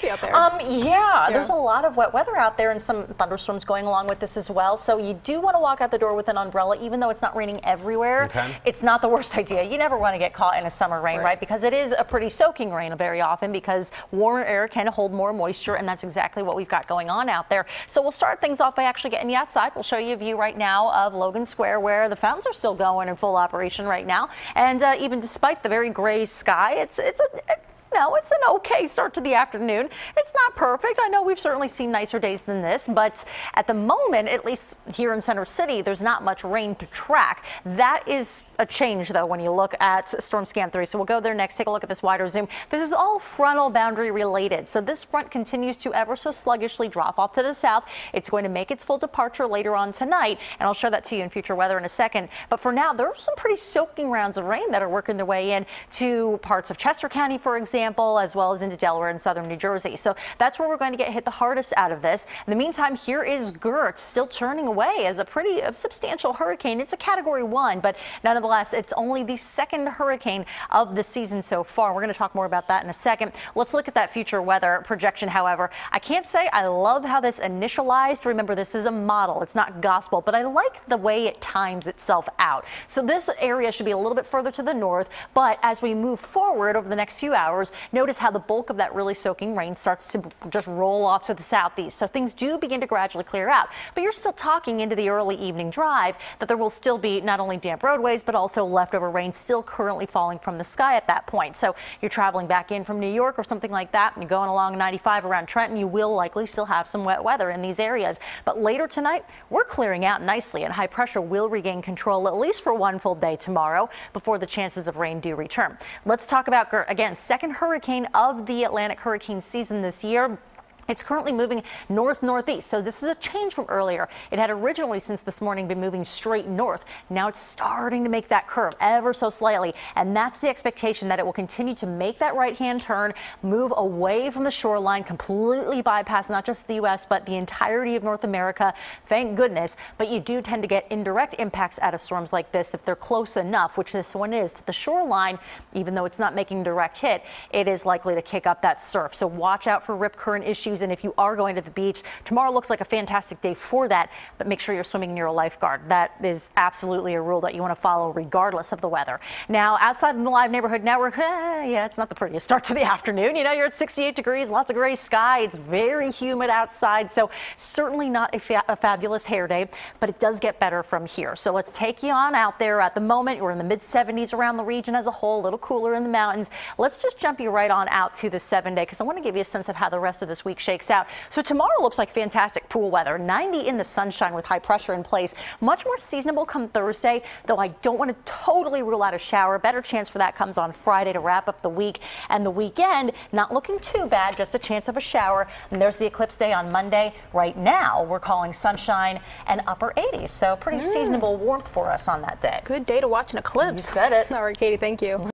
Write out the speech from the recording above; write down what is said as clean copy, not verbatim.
messy out there. Yeah, there's a lot of wet weather out there and some thunderstorms going along with this as well. So you do want to walk out the door with an umbrella, even though it's not raining everywhere. Okay. It's not the worst idea. You never want to get caught in a summer rain, right? Because it is a pretty soaking rain very often because warmer air can hold more moisture, and that's exactly what we've got going on out there. So we'll start things off by actually getting you outside. We'll show you a view right now of Logan Square, where the fountains are still going in full operation right now. And even despite the very gray sky, it's an okay start to the afternoon. It's not perfect. I know we've certainly seen nicer days than this, but at the moment, at least here in Center City, there's not much rain to track. That is a change, though, when you look at Storm Scan 3. So we'll go there next. Take a look at this wider zoom. This is all frontal boundary related. So this front continues to ever so sluggishly drop off to the south. It's going to make its full departure later on tonight, and I'll show that to you in future weather in a second. But for now, there are some pretty soaking rounds of rain that are working their way in to parts of Chester County, for example, as well as into Delaware and southern New Jersey. So that's where we're going to get hit the hardest out of this. In the meantime, here is Gert still churning away as a pretty substantial hurricane. It's a Category 1, but nonetheless, it's only the second hurricane of the season so far. We're going to talk more about that in a second. Let's look at that future weather projection, however. I can't say I love how this initialized. Remember, this is a model. It's not gospel, but I like the way it times itself out. So this area should be a little bit further to the north, but as we move forward over the next few hours, notice how the bulk of that really soaking rain starts to just roll off to the southeast. So things do begin to gradually clear out, but you're still talking into the early evening drive that there will still be not only damp roadways, but also leftover rain still currently falling from the sky at that point. So you're traveling back in from New York or something like that, and you're going along 95 around Trenton, you will likely still have some wet weather in these areas. But later tonight, we're clearing out nicely, and high pressure will regain control at least for one full day tomorrow before the chances of rain do return. Let's talk about, again, second hurricane of the Atlantic hurricane season this year. It's currently moving north-northeast, so this is a change from earlier. It had originally, since this morning, been moving straight north. Now it's starting to make that curve ever so slightly, and that's the expectation that it will continue to make that right-hand turn, move away from the shoreline, completely bypass not just the U.S., but the entirety of North America. Thank goodness. But you do tend to get indirect impacts out of storms like this if they're close enough, which this one is, to the shoreline. Even though it's not making direct hit, it is likely to kick up that surf. So watch out for rip current issues. And if you are going to the beach, tomorrow looks like a fantastic day for that, but make sure you're swimming near a lifeguard. That is absolutely a rule that you want to follow regardless of the weather. Now, outside in the live neighborhood network, yeah, it's not the prettiest start to the afternoon. You know, you're at 68 degrees, lots of gray sky. It's very humid outside, so certainly not a fabulous hair day, but it does get better from here. So let's take you on out there. At the moment, we're in the mid-70s around the region as a whole, a little cooler in the mountains. Let's just jump you right on out to the 7-day because I want to give you a sense of how the rest of this week shakes out. So tomorrow looks like fantastic pool weather, 90 in the sunshine with high pressure in place. Much more seasonable come Thursday, though I don't want to totally rule out a shower. Better chance for that comes on Friday to wrap up the week, and the weekend not looking too bad, just a chance of a shower. And there's the eclipse day on Monday. Right now we're calling sunshine and upper 80s, so pretty seasonable warmth for us on that day. Good day to watch an eclipse. You said it. All right, Katie, thank you.